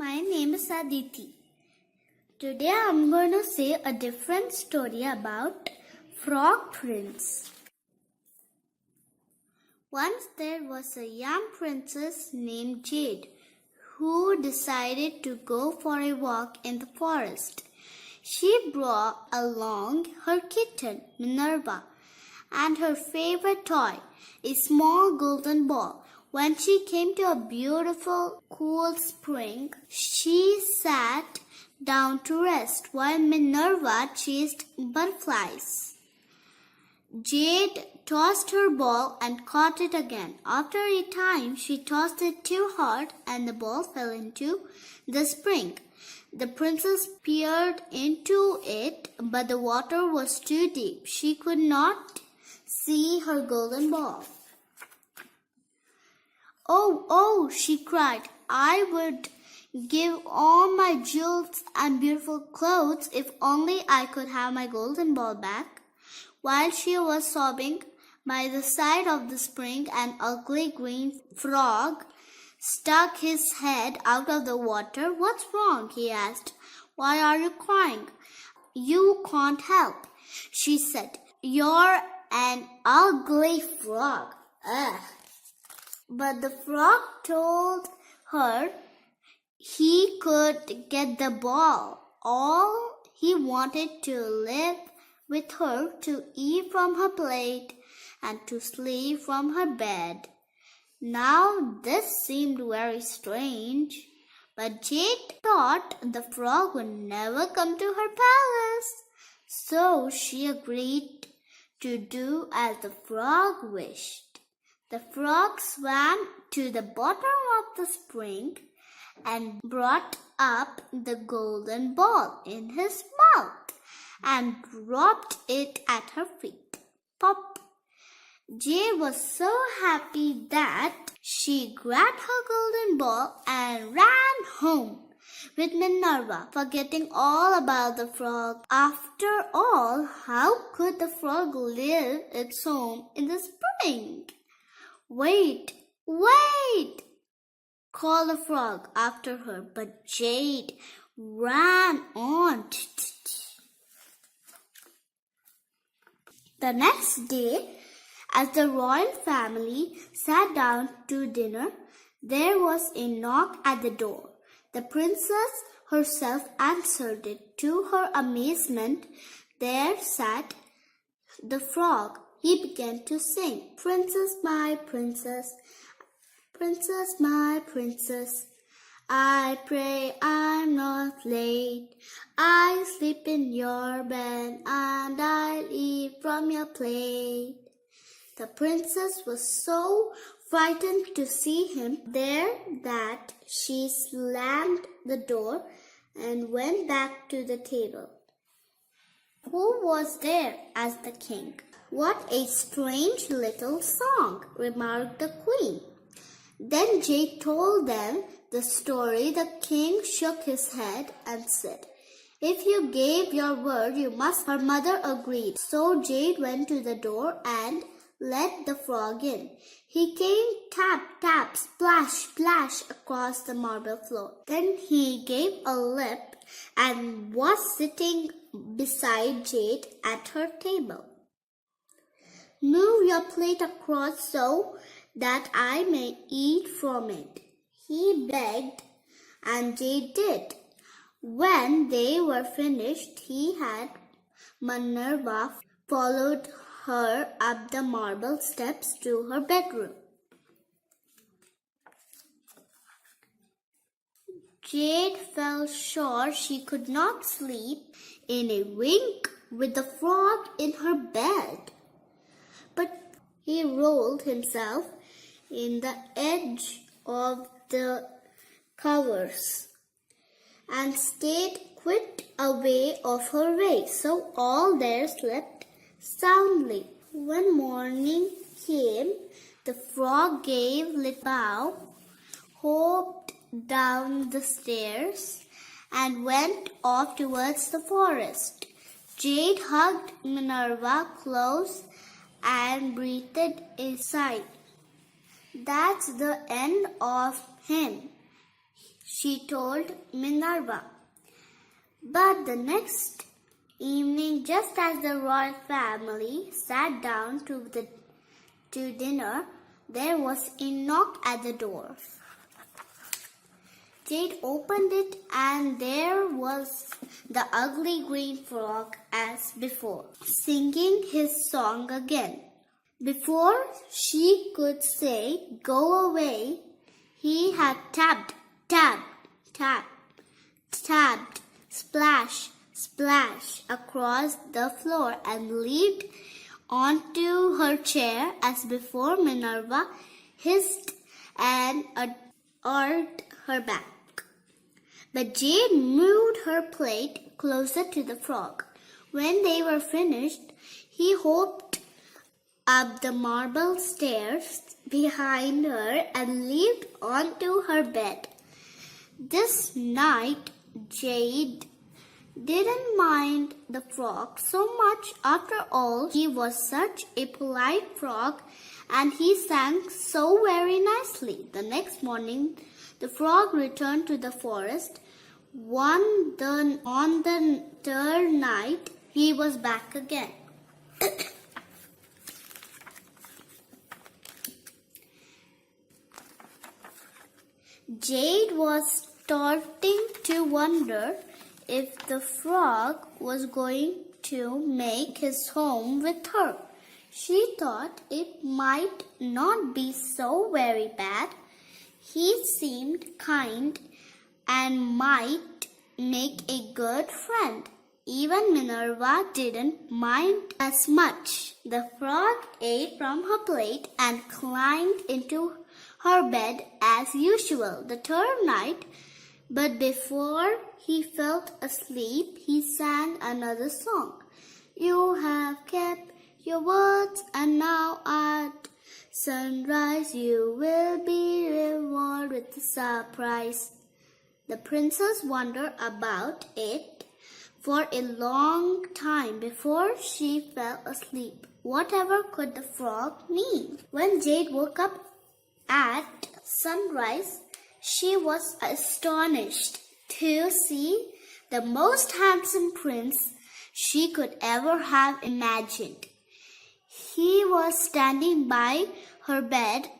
my name is Adithi. Today I'm going to say a different story about Frog Prince. Once there was a young princess named Jade who decided to go for a walk in the forest. She brought along her kitten, Minerva, and her favorite toy, a small golden ball. When she came to a beautiful, cool spring, she sat down to rest while Minerva chased butterflies. Jade tossed her ball and caught it again. After a time, she tossed it too hard and the ball fell into the spring. The princess peered into it, but the water was too deep. She could not see her golden ball. Oh, she cried. I would give all my jewels and beautiful clothes if only I could have my golden ball back. While she was sobbing by the side of the spring, an ugly green frog stuck his head out of the water. What's wrong? He asked. Why are you crying? You can't help, she said. You're an ugly frog. Ugh. But the frog told her he could get the ball. All he wanted to live with her, to eat from her plate, and to sleep from her bed. Now this seemed very strange, but Jade thought the frog would never come to her palace. So she agreed to do as the frog wished. The frog swam to the bottom of the spring and brought up the golden ball in his mouth and dropped it at her feet. Pop! Jade was so happy that she grabbed her golden ball and ran home with Minerva, forgetting all about the frog. After all, how could the frog live its home in the spring? Wait! Called the frog after her, but Jade ran on. The next day, as the royal family sat down to dinner, there was a knock at the door. The princess herself answered it. To her amazement, there sat the frog. He began to sing, Princess, my princess, princess, my princess. I pray I'm not late. I'll sleep in your bed and I'll eat from your plate. The princess was so frightened to see him there that she slammed the door and went back to the table. Who was there? asked the king. What a strange little song, remarked the queen. Then Jade told them the story. The king shook his head and said, If you gave your word, you must. Her mother agreed. So Jade went to the door and let the frog in. He came tap, tap, splash, splash across the marble floor. Then he gave a lip and was sitting beside Jade at her table. Move your plate across so that I may eat from it, he begged, and Jade did. When they were finished, he had Minerva followed her up the marble steps to her bedroom. Jade felt sure she could not sleep in a wink with the frog in her bed. But he rolled himself in the edge of the covers and stayed quite away of her way, so all there slept soundly. When morning came, the frog gave a little bow, hopped down the stairs, and went off towards the forest. Jade hugged Minerva close and breathed a sigh. That's the end of him, she told Minerva. But the next evening, just as the royal family sat down to dinner, there was a knock at the door. Jade opened it, and there was the ugly green frog as before, singing his song again. Before she could say, "Go away," he had tapped, splash, splash across the floor and leaped onto her chair as before. Minerva hissed and urged her back. But Jade moved her plate closer to the frog. When they were finished, he hopped up the marble stairs behind her and leaped onto her bed. This night, Jade didn't mind the frog so much. After all, he was such a polite frog, and he sang so very nicely. The next morning, the frog returned to the forest. On the third night, he was back again. Jade was starting to wonder if the frog was going to make his home with her. She thought it might not be so very bad. He seemed kind and might make a good friend. Even Minerva didn't mind as much. The frog ate from her plate and climbed into her bed as usual the third night. But before he fell asleep, he sang another song. "You have kept your words, and now at sunrise you will be rewarded with a surprise." The princess wondered about it for a long time before she fell asleep. Whatever could the frog mean? When Jade woke up at sunrise, she was astonished to see the most handsome prince she could ever have imagined. He was standing by her bed,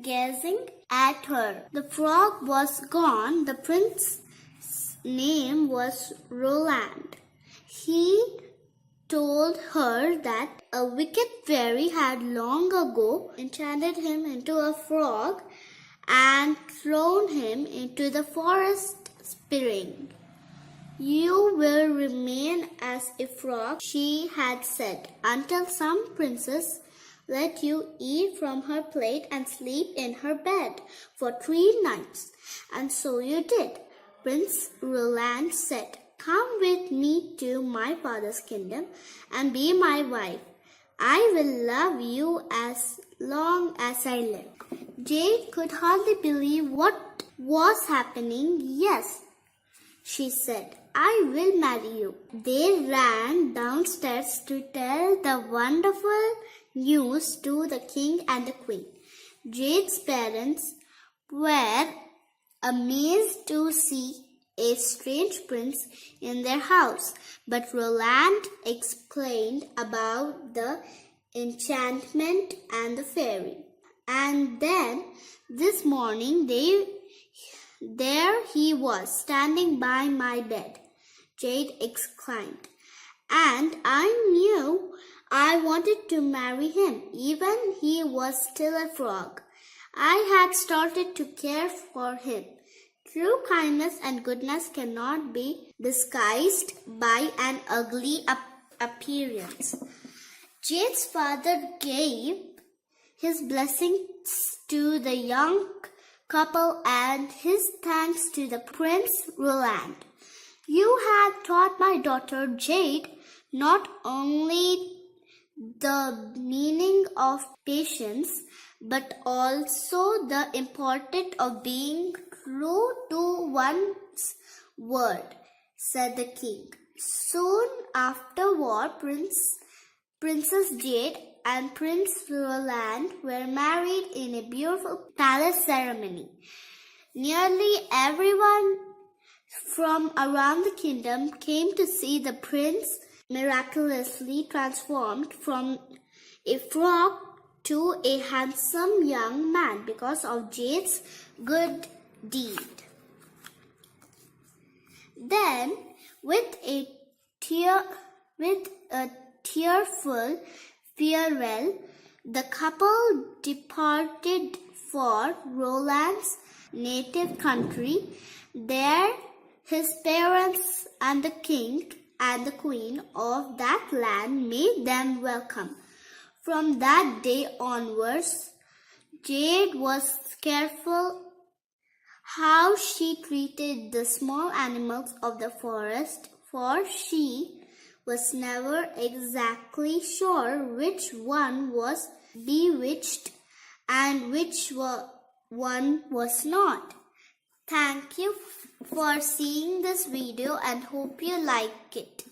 gazing at her. The frog was gone. The prince's name was Roland. He told her that a wicked fairy had long ago enchanted him into a frog and thrown him into the forest spring. "You will remain as a frog," she had said, "until some princess let you eat from her plate and sleep in her bed for 3 nights. And so you did." Prince Roland said, "Come with me to my father's kingdom and be my wife. I will love you as long as I live." Jade could hardly believe what was happening. "Yes," she said, "I will marry you." They ran downstairs to tell the wonderful news to the king and the queen. Jade's parents were amazed to see a strange prince in their house, but Roland explained about the enchantment and the fairy. And then this morning there he was standing by my bed, Jade exclaimed, "and I knew I wanted to marry him, even he was still a frog. I had started to care for him." True kindness and goodness cannot be disguised by an ugly appearance. Jade's father gave his blessings to the young couple and his thanks to the Prince Roland. "You have taught my daughter Jade not only the meaning of patience, but also the importance of being true to one's word," said the king. Soon afterward, Princess Jade and Prince Roland were married in a beautiful palace ceremony. Nearly everyone from around the kingdom came to see the prince miraculously transformed from a frog to a handsome young man because of Jade's good deed. Then, with a tearful farewell, the couple departed for Roland's native country. There, his parents and the king and the queen of that land made them welcome. From that day onwards, Jade was careful how she treated the small animals of the forest, for she was never exactly sure which one was bewitched and which one was not. Thank you for seeing this video and hope you like it.